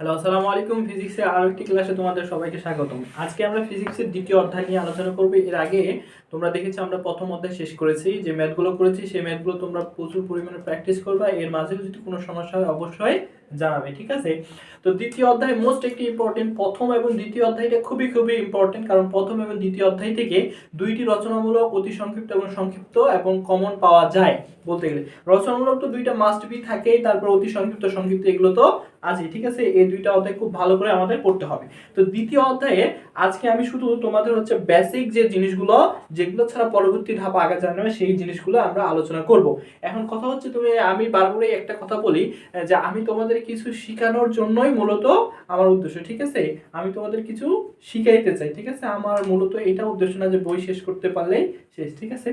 Hello, আসসালামু আলাইকুম। ফিজিক্সের আরো একটি ক্লাসে তোমাদের সবাইকে স্বাগতম। আজকে আমরা ফিজিক্সের দ্বিতীয় অধ্যায় নিয়ে আলোচনা করব। এর আগে তোমরা দেখেছো আমরা প্রথম অধ্যায় শেষ করেছি, যে ম্যাথগুলো করেছি সেই ম্যাথগুলো তোমরা প্রচুর পরিমাণে প্র্যাকটিস করবা। এর মাঝেও যদি কোনো সমস্যা হয় অবশ্যই জানাবে, ঠিক আছে? তো দ্বিতীয় অধ্যায় মোস্ট একটি ইম্পর্টেন্ট। প্রথম এবং দ্বিতীয় অধ্যায়টা খুবই খুবই ইম্পর্টেন্ট, কারণ প্রথম এবং দ্বিতীয় অধ্যায় থেকে দুইটি রচনামূলক, অতি সংক্ষিপ্ত এবং সংক্ষিপ্ত এবং কমন পাওয়া যায়। বলতে গেলে রচনামূলক তো দুইটা মাস্ট বি থাকেই, তারপর অতি সংক্ষিপ্ত সংক্ষিপ্ত এগুলো তো আজই, ঠিক আছে? এই দুইটা অধ্যায় খুব ভালো করে আমাদের পড়তে হবে। তো দ্বিতীয় অধ্যায়ে আজকে আমি শুধু তোমাদের হচ্ছে বেসিক যে জিনিসগুলো, যেগুলো ছাড়া পরবর্তী ধাপ আগে জানবে, সেই জিনিসগুলো আমরা আলোচনা করব। এখন কথা হচ্ছে, আমি বারবারই একটা কথা বলি, যে আমি তোমাদের কিছু শেখানোর জন্যই মূলত আমার উদ্দেশ্য, ঠিক আছে? আমি তোমাদের কিছু শিখাইতে চাই, ঠিক আছে? আমার মূলত এটা উদ্দেশ্য না যে বই শেষ করতে পারলেই শেষ, ঠিক আছে?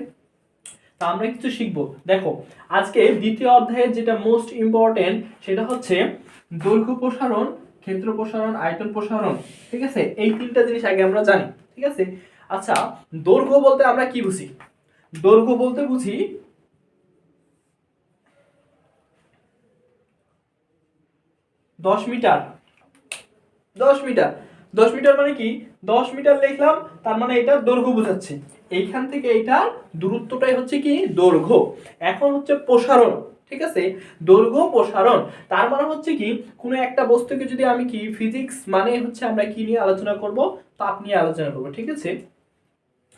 তা আমরা কিছু শিখবো। দেখো, আজকে দ্বিতীয় অধ্যায়ে যেটা মোস্ট ইম্পর্টেন্ট সেটা হচ্ছে দৈর্ঘ্য প্রসারণ, ক্ষেত্র প্রসারণ, আয়তন প্রসারণ, ঠিক আছে? এই তিনটা জিনিস আগে আমরা জানি, ঠিক আছে? আচ্ছা, দৈর্ঘ্য বলতে আমরা কি বুঝি? দৈর্ঘ্য বলতে বুঝি 10 মিটার। 10 মিটার, 10 মিটার মানে কি? 10 মিটার লিখলাম, তার মানে এটা দৈর্ঘ্য বোঝাচ্ছে। এইখান থেকে এইটার দূরত্বটাই হচ্ছে কি? দৈর্ঘ্য। এখন হচ্ছে প্রসারণ, ঠিক আছে? দৈর্ঘ্য প্রসারণ তার মানে হচ্ছে কি, কোনো একটা বস্তুকে যদি আমি কি, ফিজিক্স মানে হচ্ছে আমরা কি নিয়ে আলোচনা করব? তাপ নিয়ে আলোচনা করব, ঠিক আছে?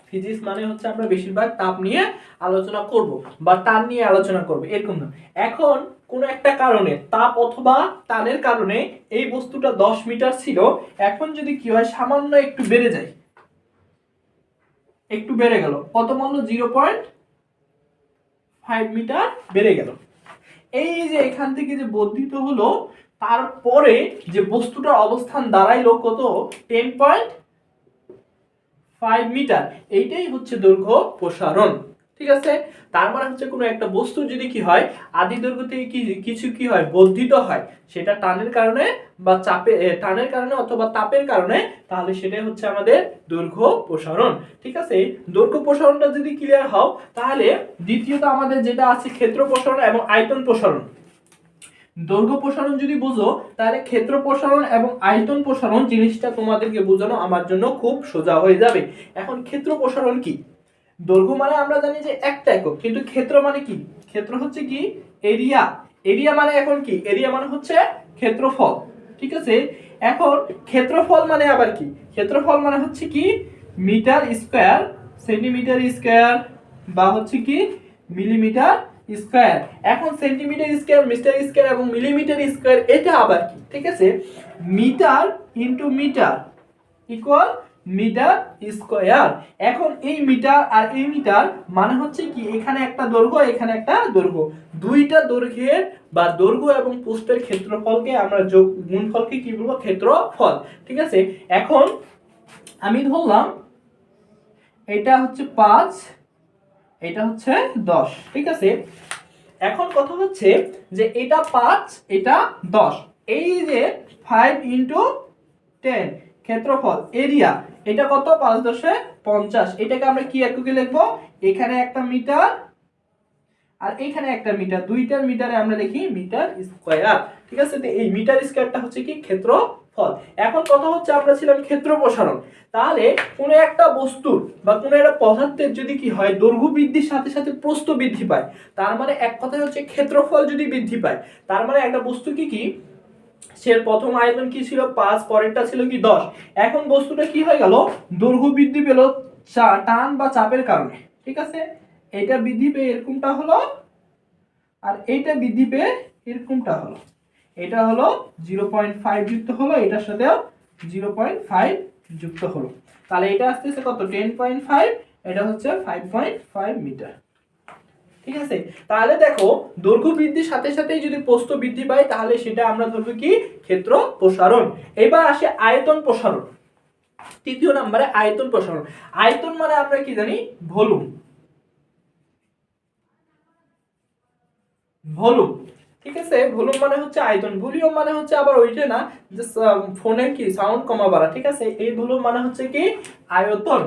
ফিজিক্স মানে হচ্ছে আমরা বেশিরভাগ তাপ নিয়ে আলোচনা করব বা টান নিয়ে আলোচনা করব, এরকম না। এখন কোন একটা কারণে, তাপ অথবা টানের কারণে এই বস্তুটা 10 মিটার ছিল, এখন যদি কি হয়, সামান্য একটু বেড়ে যায়, একটু বেড়ে গেল, কত মানল? 0.5 মিটার বেড়ে গেল। এই যে এখান থেকে যে বর্ধিত হলো, তারপরে যে বস্তুটার অবস্থান দাঁড়াইলো কত? 10.5 মিটার। এইটাই হচ্ছে দৈর্ঘ্য প্রসারণ, ঠিক আছে? তার মানে হচ্ছে কোনো একটা বস্তু যদি কি হয়, আদি দৈর্ঘ্য থেকে কিছু কি হয়, বর্ধিত হয়, সেটা টানের কারণে বা টানের কারণে অথবা তাপের কারণে, তাহলে সেটাই হচ্ছে আমাদের দৈর্ঘ্য প্রসারণ, ঠিক আছে? দৈর্ঘ্য প্রসারণটা যদি ক্লিয়ার হও, তাহলে দ্বিতীয়ত আমাদের যেটা আছে ক্ষেত্র প্রসারণ এবং আয়তন প্রসারণ। দৈর্ঘ্য প্রসারণ যদি বুঝো, তাহলে ক্ষেত্র প্রসারণ এবং আয়তন প্রসারণ জিনিসটা তোমাদেরকে বোঝানো আমার জন্য খুব সোজা হয়ে যাবে। এখন ক্ষেত্র প্রসারণ কি? দৈর্ঘ্য মানে আমরা জানি যে একটা একক, কিন্তু ক্ষেত্র মানে কি? ক্ষেত্র হচ্ছে কি? এরিয়া। এরিয়া মানে এখন কি? এরিয়া মানে হচ্ছে ক্ষেত্রফল, ঠিক আছে? এখন ক্ষেত্রফল মানে আবার কি? ক্ষেত্রফল মানে হচ্ছে কি? মিটার স্কয়ার, সেন্টিমিটার স্কয়ার, বা হচ্ছে কি মিলিমিটার স্কয়ার। এখন সেন্টিমিটার স্কয়ার, মিটার স্কয়ার এবং মিলিমিটার স্কয়ার এটা আবার কি? ঠিক আছে? Metre into metre equal metre square. এখন এই মিটার আর এই মিটার মানে হচ্ছে কি, এখানে একটা দৈর্ঘ্য, এখানে একটা দৈর্ঘ্য, দুইটা দৈর্ঘ্যের বা দৈর্ঘ্য এবং প্রস্থের ক্ষেত্রফলকে আমরা গুণফলকে কি বলবো? ক্ষেত্রফল, ঠিক আছে? এখন আমি ধরলাম এটা হচ্ছে 5, এটা হচ্ছে 10, ঠিক আছে? এখন কথা হচ্ছে যে এটা 5, এটা 10, এই যে 5 ইনটু 10 ক্ষেত্রফল এরিয়া, এটা কত? 5 10 50। এটাকে আমরা কি এককে লিখবো? এখানে একটা মিটার আর এখানে একটা মিটার, দুইটার মিটারে আমরা লিখি মিটার স্কয়ার, ঠিক আছে? তো এই মিটার স্কয়ারটা হচ্ছে কি? ক্ষেত্রফল। এখন কথা হচ্ছে, আমরা ছিলাম ক্ষেত্র প্রসারণ। তাহলে কোনো একটা বস্তুর বা কোনো একটা পদার্থের যদি কি হয়, দৈর্ঘ্য বৃদ্ধির সাথে সাথে প্রস্থ বৃদ্ধি পায়, তার মানে এক কথায় হচ্ছে ক্ষেত্রফল যদি বৃদ্ধি পায়, তার মানে একটা বস্তু কি সে প্রথম আয়তন কি ছিল? 5, পরেরটা ছিল কি? 10। এখন বস্তুটা কি হয়ে গেল? দৈর্ঘ্য বৃদ্ধি পেল টান বা চাপের কারণে, ঠিক আছে? এটা বৃদ্ধি পেয়ে এরকমটা হলো, আর এইটা বৃদ্ধি পেয়ে এরকমটা হলো। এটা হলো 0.5 যুক্ত হলো, এটার সাথেও 0.5 যুক্ত হলো। তাহলে এটা আসতেছে কত? 10.5, এটা হচ্ছে 5.5 মিটার, ঠিক আছে? তাহলে দেখো, দৈর্ঘ্য বৃদ্ধির সাথে সাথেই যদি প্রস্থ বৃদ্ধি পায়, তাহলে সেটা আমরা ধরবো কি? ক্ষেত্র প্রসারণ। এবার আসে আয়তন প্রসারণ। তৃতীয় নম্বরে আয়তন প্রসারণ। আয়তন মানে আমরা কি জানি? ভলিউম। ভলিউম, ঠিক আছে? ভলিউম মানে হচ্ছে আয়তন। ভলিউম মানে হচ্ছে আবার ওইটা না যে ফোনের কি সাউন্ড কমা বাড়া, ঠিক আছে? এই ভলিউম মানে হচ্ছে কি? আয়তন।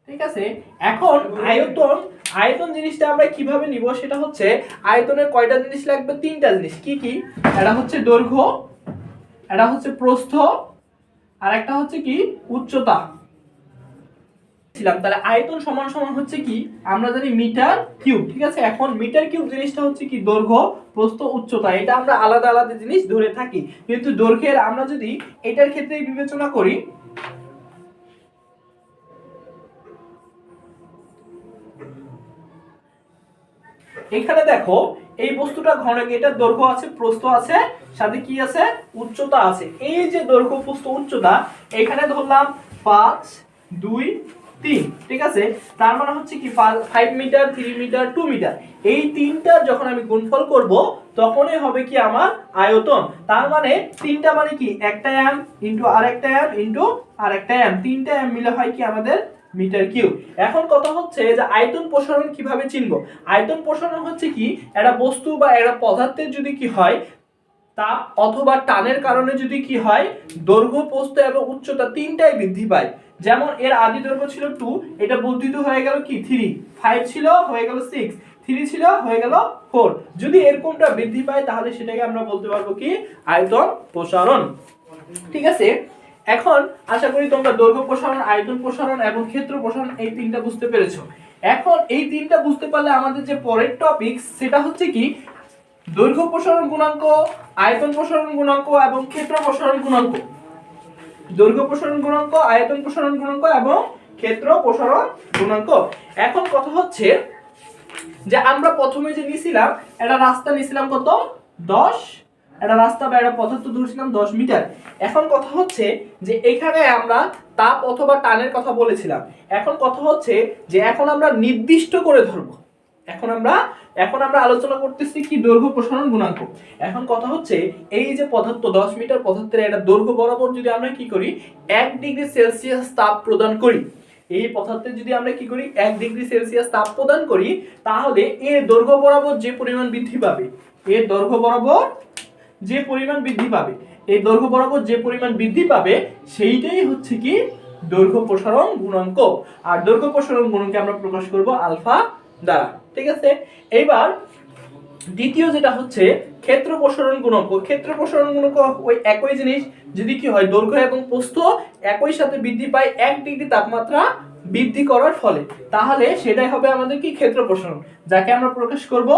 ঠিক আছে। এখন আয়তন, আয়তন জিনিসটা আমরা কিভাবে নিব সেটা হচ্ছে আয়তনের কয়টা জিনিস লাগবে, তিনটা জিনিস। কি কি? এটা হচ্ছে দৈর্ঘ্য, এটা হচ্ছে প্রস্থ, আর একটা হচ্ছে কি উচ্চতা। তাহলে আয়তন সমান সমান হচ্ছে কি আমরা জানি মিটার কিউব। ঠিক আছে, এখন মিটার কিউব জিনিসটা হচ্ছে কি দৈর্ঘ্য, প্রস্থ, উচ্চতা। এটা আমরা আলাদা আলাদা জিনিস ধরে থাকি, কিন্তু দৈর্ঘ্যের আমরা যদি এটার ক্ষেত্রে বিবেচনা করি, এখানে দেখো এই বস্তুটা ঘনক, এটার দৈর্ঘ্য আছে, প্রস্থ আছে, সাথে কি আছে উচ্চতা আছে। এই যে দৈর্ঘ্য, প্রস্থ, উচ্চতা, এখানে ধরলাম 5 2 3। ঠিক আছে, তার মানে হচ্ছে কি 5 মিটার, 3 মিটার, 2 মিটার। এই তিনটার যখন আমি গুণফল করব তখনই হবে কি আমার আয়তন। তার মানে তিনটা মানে কি একটা m ইনটু আরেকটা m ইনটু আরেকটা m, তিনটা m মিলে হয় কি আমাদের মিটার কিউব। এখন কথা হচ্ছে যে আয়তন প্রসারণ কিভাবে চিনব। আয়তন প্রসারণ হচ্ছে কি একটা বস্তু বা একটা পদার্থের যদি কি হয় তাপ অথবা টানের কারণে যদি কি হয় দৈর্ঘ্য, প্রস্থ এবং উচ্চতা তিনটাই বৃদ্ধি পায়। যেমন এর আদি দৈর্ঘ্য ছিল 2, এটা বর্ধিত হয়ে গেল কি 3, 5 ছিল হয়ে গেল 6, 3 ছিল হয়ে গেল 4। যদি এরকমটা বৃদ্ধি পায় তাহলে সেটাকে আমরা বলতে পারবো কি আয়তন প্রসারণ। ঠিক আছে, এখন আশা করি তোমরা দৈর্ঘ্য প্রসারণ, আয়তন প্রসারণ এবং ক্ষেত্র প্রসারণ এই তিনটা বুঝতে পেরেছো। এখন এই তিনটা বুঝতে পারলে আমাদের যে পরের টপিক সেটা হচ্ছে কি দৈর্ঘ্য প্রসারণ গুণাঙ্ক, আয়তন প্রসারণ গুণাঙ্ক এবং ক্ষেত্র প্রসারণ গুণাঙ্ক। দৈর্ঘ্য প্রসারণ গুণাঙ্ক, আয়তন প্রসারণ গুণাঙ্ক এবং ক্ষেত্র প্রসারণ গুণাঙ্ক। এখন কথা হচ্ছে যে আমরা প্রথমে যে নিছিলাম একটা রাস্তা নিছিলাম কত 10, একটা রাস্তা বা একটা পদার্থ ধরছিলাম 10 মিটার। এখন কথা হচ্ছে যে এখানে আমরা তাপ অথবা টানের কথা বলেছিলাম। এখন কথা হচ্ছে যে এখন আমরা নির্দিষ্ট করে ধরব। এখন আমরা আলোচনা করতেছি কি দৈর্ঘ্য প্রসারণ গুণাঙ্ক। এখন কথা হচ্ছে এই যে পদার্থ 10 মিটার পদার্থের একটা দৈর্ঘ্য বরাবর যদি আমরা কি করি 1 ডিগ্রি সেলসিয়াস তাপ প্রদান করি, এই পদার্থে যদি আমরা কি করি 1 ডিগ্রি সেলসিয়াস তাপ প্রদান করি, তাহলে এর দৈর্ঘ্য বরাবর যে পরিমাণ বৃদ্ধি পাবে, এর দৈর্ঘ্য বরাবর যে পরিমাণ বৃদ্ধি পাবে, এই দৈর্ঘ্য বরাবর যে পরিমাণ বৃদ্ধি পাবে সেইটাই হচ্ছে কি দৈর্ঘ্য প্রসারণ গুণাঙ্ক। আর দৈর্ঘ্য প্রসারণ গুণাঙ্ককে আমরা প্রকাশ করব আলফা দ্বারা। ঠিক আছে, এইবার দ্বিতীয় যেটা হচ্ছে ক্ষেত্র প্রসারণ গুণাঙ্ক। ক্ষেত্র প্রসারণ গুণাঙ্ক ওই একই জিনিস, যদি কি হয় দৈর্ঘ্য এবং প্রস্থ একই সাথে বৃদ্ধি পায় 1 ডিগ্রি তাপমাত্রা বৃদ্ধি করার ফলে, তাহলে সেটাই হবে আমাদের কি ক্ষেত্র প্রসারণ, যাকে আমরা প্রকাশ করব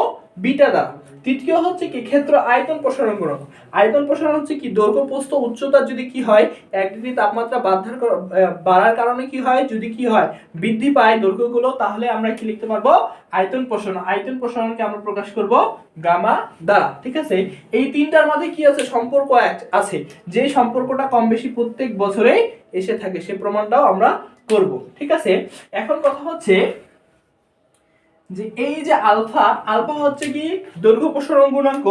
বিটা দ্বারা। তৃতীয় হচ্ছে কি ক্ষেত্র আয়তন প্রসারণ গুণাঙ্ক। আয়তন প্রসারণ হচ্ছে কি দৈর্ঘ্য, প্রস্থ, উচ্চতা যদি কি হয় 1 ডিগ্রি তাপমাত্রা বাড়ার কারণে কি হয়, যদি কি হয় বৃদ্ধি পায় দৈর্ঘ্যগুলো, তাহলে আমরা কি লিখতে পারবো আয়তন প্রসারণ। আয়তন প্রসারণকে আমরা প্রকাশ করব গামা দ্বারা। ঠিক আছে, এই তিনটার মধ্যে কি আছে সম্পর্ক আছে, যে সম্পর্কটা কম বেশি প্রত্যেক বছরেই এসে থাকে, সে প্রমাণটাও আমরা করব। ঠিক আছে, এখন কথা হচ্ছে যে এই যে আলফা, আলফা হচ্ছে কি দৈর্ঘ্য প্রসারণ গুণাঙ্ক,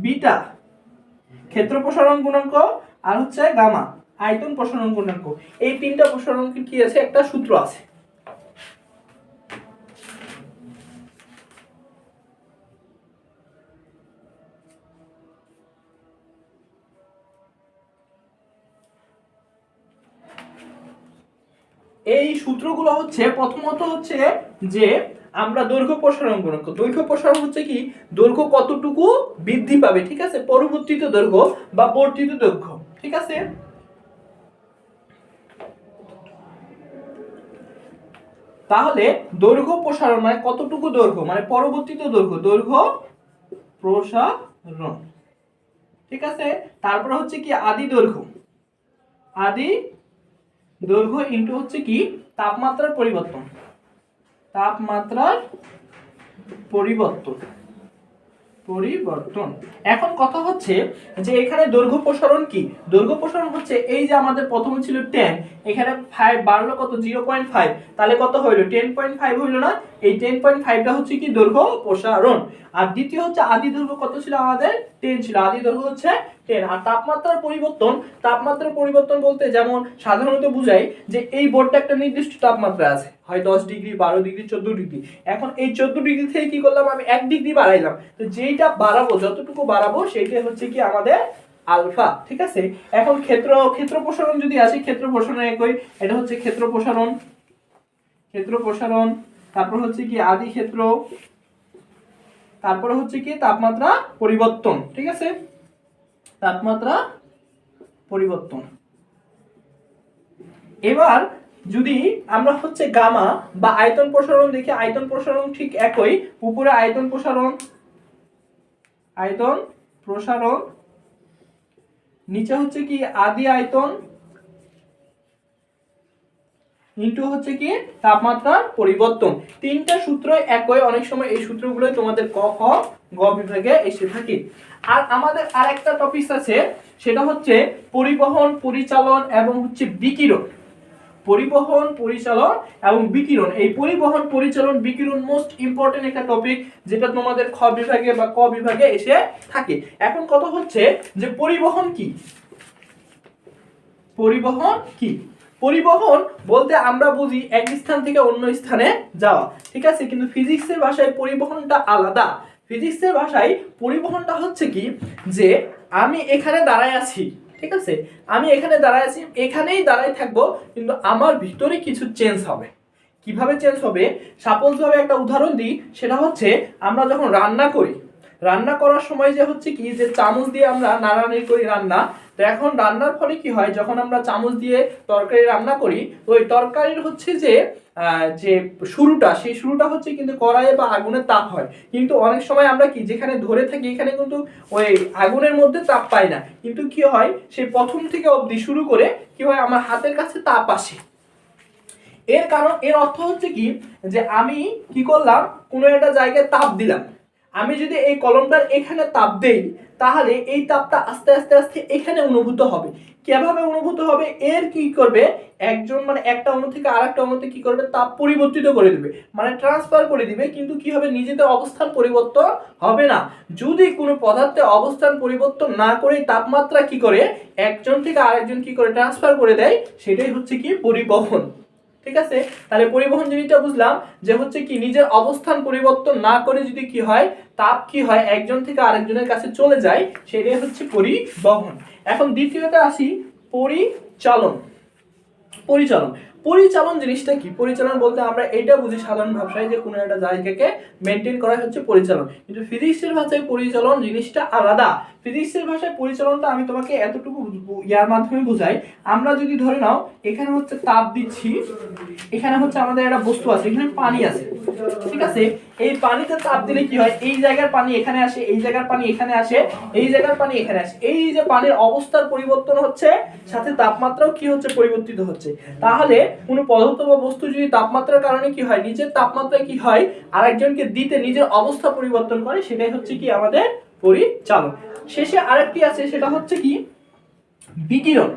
বিটা ক্ষেত্র প্রসারণ গুণাঙ্ক, আর হচ্ছে গামা আয়তন প্রসারণ গুণাঙ্ক। এই তিনটা প্রসারণ কি আছে একটা সূত্র আছে। এই সূত্রগুলো হচ্ছে প্রথমত হচ্ছে যে আমরা দৈর্ঘ্য প্রসারণ গুণাঙ্ক, দৈর্ঘ্য প্রসারণ হচ্ছে কি দৈর্ঘ্য কতটুকু বৃদ্ধি পাবে, ঠিক আছে, পরবর্তীত দৈর্ঘ্য বা বর্ধিত দৈর্ঘ্য। ঠিক আছে, তাহলে দৈর্ঘ্য প্রসারণ মানে কতটুকু দৈর্ঘ্য মানে পরবর্তীত দৈর্ঘ্য, দৈর্ঘ্য প্রসারণ। ঠিক আছে, তারপর হচ্ছে কি আদি দৈর্ঘ্য, আদি দৈর্ঘ্য ইনটু হচ্ছে কি তাপমাত্রার পরিবর্তন, তাপমাত্রার পরিবর্তন। এখন কথা হচ্ছে যে এখানে দৈর্ঘ্য প্রসারণ কি, দৈর্ঘ্য প্রসারণ হচ্ছে এই যে আমাদের প্রথমে ছিল 10, এখানে 5 বাড়লো কত 0.5, তাহলে কত হইলো 10.5 হইলো না, এই 10.5টা হচ্ছে কি দৈর্ঘ্য প্রসারণ। আর দ্বিতীয় হচ্ছে আদি দৈর্ঘ্য কত ছিল আমাদের 10 ছিল, আদি দৈর্ঘ্য হচ্ছে 10। আর তাপমাত্রার পরিবর্তন, তাপমাত্রার পরিবর্তন বলতে যেমন সাধারণত বুঝাই যে এই বোর্ডটা একটা নির্দিষ্ট তাপমাত্রা আছে, হয় 10 ডিগ্রি, 12 ডিগ্রি, 14 ডিগ্রি। এখন এই 14 ডিগ্রি থেকে কি করলাম আমি 1 ডিগ্রি বাড়াইলাম, তো যেইটা বাড়াবো যতটুকু বাড়াবো সেইটাই হচ্ছে কি আমাদের আলফা। ঠিক আছে, এখন ক্ষেত্র প্রসারণ যদি আসি, ক্ষেত্র প্রসারণ একই, এটা হচ্ছে ক্ষেত্র প্রসারণ। ক্ষেত্র প্রসারণ, তারপর হচ্ছে কি আদি ক্ষেত্র, তারপরে হচ্ছে কি তাপমাত্রা পরিবর্তন। ঠিক আছে, তাপমাত্রা পরিবর্তন। এবার যদি আমরা হচ্ছে গামা বা আয়তন প্রসারণ দেখি, আয়তন প্রসারণ ঠিক একই, উপরে আয়তন প্রসারণ, আয়তন প্রসারণ, নিচে হচ্ছে কি আদি আয়তন ইনটু হচ্ছে কি তাপমাত্রার পরিবর্তন। তিনটা সূত্র একই, অনেক সময় এই সূত্রগুলো তোমাদের ক খ গ বিভাগে এসে থাকে। আর আমাদের আরেকটা টপিক আছে, সেটা হচ্ছে পরিবহন, পরিচালন এবং হচ্ছে বিকিরণ। পরিবহন, পরিচালন এবং বিকিরণ। এই পরিবহন, পরিচালন, বিকিরণ মোস্ট ইম্পর্টেন্ট একটা টপিক, যেটা তোমাদের খ বিভাগে বা ক বিভাগে এসে থাকে। এখন কথা হচ্ছে যে পরিবহন কি? পরিবহন কি? পরিবহন বলতে আমরা বুঝি এক স্থান থেকে অন্য স্থানে যাওয়া, ঠিক আছে, কিন্তু ফিজিক্সের ভাষায় পরিবহনটা আলাদা। ফিজিক্সের ভাষায় পরিবহনটা হচ্ছে কি, যে আমি এখানে দাঁড়ায় আছি, ঠিক আছে, আমি এখানে দাঁড়ায় আছি, এখানেই দাঁড়ায় থাকবো, কিন্তু আমার ভিতরে কিছু চেঞ্জ হবে। কিভাবে চেঞ্জ হবে? সাপোজ ভাবে একটা উদাহরণ দিই, সেটা হচ্ছে আমরা যখন রান্না করি, রান্না করার সময় যে হচ্ছে কি যে চামচ দিয়ে আমরা নাড়ানাড়ি করি রান্না, তো এখন রান্নার ফলে কি হয়, যখন আমরা চামচ দিয়ে তরকারি রান্না করি, তো ওই তরকারির হচ্ছে যে যে শুরুটা, সেই শুরুটা হচ্ছে কিন্তু কড়াইয়ে বা আগুনের তাপ হয়। কিন্তু অনেক সময় আমরা কি যেখানে ধরে থাকি এখানে কিন্তু ওই আগুনের মধ্যে তাপ পাই না, কিন্তু কি হয় সেই প্রথম থেকে অবধি শুরু করে কি হয় আমার হাতের কাছে তাপ আসে। এর কারণ, এর অর্থ হচ্ছে কি যে আমি কি করলাম, কোনো একটা জায়গায় তাপ দিলাম, আমি যদি এই কলমটার এখানে তাপ দেই, তাহলে এই তাপটা আস্তে আস্তে আস্তে এখানে অনুভূত হবে। কিভাবে অনুভূত হবে? এর কি করবে একজন, মানে একটা অণু থেকে আরেকটা অণুতে কি করবে, তাপ পরিবর্তিত করে দিবে, মানে ট্রান্সফার করে দিবে, কিন্তু কি হবে, নিজেদের অবস্থান পরিবর্তন হবে না। যদি কোনো পদার্থে অবস্থান পরিবর্তন না করে তাপমাত্রা কি করে একজন থেকে আরেকজন কি করে ট্রান্সফার করে দেয়, সেটাই হচ্ছে কি পরিবহন। ঠিক আছে, তাহলে পরিবহন জিনিসটা বুঝলাম যে হচ্ছে কি নিজের অবস্থান পরিবর্তন না করে যদি কি হয়, তাপ কি হয় একজন থেকে আরেকজনের কাছে চলে যায়, সেটাই হচ্ছে পরিবহন। এখন দ্বিতীয়তে আসি, পরিচালন। পরিচালন, পরিচালন জিনিসটা কি? পরিচালন বলতে আমরা এটা বুঝি সাধারণ ভাষায় যে কোনো একটা জায়গাকে মেনটেন করা হচ্ছে পরিচালন, কিন্তু ফিজিক্সের ভাষায় পরিচালন জিনিসটা আলাদা। ফিজিক্সের ভাষায় পরিচালনটা আমি তোমাকে এতটুকু ইয়ার মাধ্যমে বোঝাই, আমরা যদি ধরে নাও এখানে হচ্ছে তাপ দিচ্ছি, এখানে হচ্ছে আমাদের একটা বস্তু আছে, এখানে পানি আছে, ঠিক আছে, এই পানিতে তাপ দিলে কি হয়, এই জায়গার পানি এখানে আসে, এই জায়গার পানি এখানে আসে, এই জায়গার পানি এখানে আসে, এই যে পানির অবস্থার পরিবর্তন হচ্ছে, সাথে তাপমাত্রাও কি হচ্ছে পরিবর্তিত হচ্ছে। তাহলে কোনো পদার্থ বা বস্তু যদি তাপমাত্রার কারণে কি হয়, নিজের তাপমাত্রায় কি হয় আরেকজনকে দিতে নিজের অবস্থা পরিবর্তন করে, সেটাই হচ্ছে কি আমাদের পরিচালন। শেষে আরেকটি আছে, সেটা হচ্ছে কি বিকিরণ।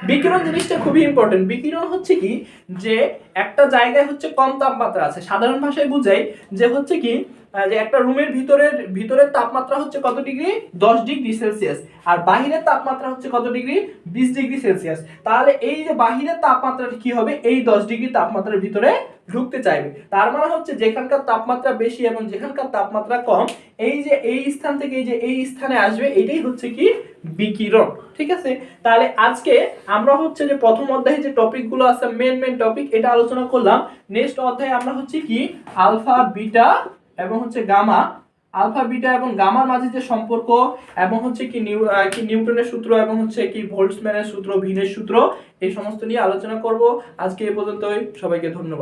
বিকিরণ জিনিসটা খুবই ইম্পর্টেন্ট। বিকিরণ হচ্ছে কি যে একটা জায়গায় হচ্ছে কম তাপমাত্রা আছে, সাধারণ ভাষায় বুঝাই যে হচ্ছে কি যে একটা রুমের ভিতরের তাপমাত্রা হচ্ছে কত ডিগ্রি, 10 ডিগ্রি সেলসিয়াস, আর বাহিরের তাপমাত্রা হচ্ছে কত ডিগ্রি, 20 ডিগ্রি সেলসিয়াস। তাহলে এই যে বাহিরের তাপমাত্রাটা কি হবে, এই 10 ডিগ্রি তাপমাত্রার ভিতরে ঢুকতে চাইবে। তার মানে হচ্ছে যেখানকার তাপমাত্রা বেশি এবং যেখানকার তাপমাত্রা কম, এই যে এই স্থান থেকে এই যে এই স্থানে আসবে, এটাই হচ্ছে কি বিকিরণ। ঠিক আছে, তাহলে আজকে আমরা হচ্ছে যে প্রথম অধ্যায়ে যে টপিকগুলো আছে মেন টপিক, এটা আলোচনা করলাম। নেক্সট অধ্যায়ে আমরা হচ্ছে কি আলফা, বিটা এবং হচ্ছে গামা, আলফা, বিটা এবং গামার মাঝে যে সম্পর্ক, এবং হচ্ছে কি নিউটনের সূত্র এবং হচ্ছে কি বোল্টজম্যানের সূত্র, ভিনের সূত্র, এই সমস্ত নিয়ে আলোচনা করব। আজকে এই পর্যন্তই, সবাইকে ধন্যবাদ।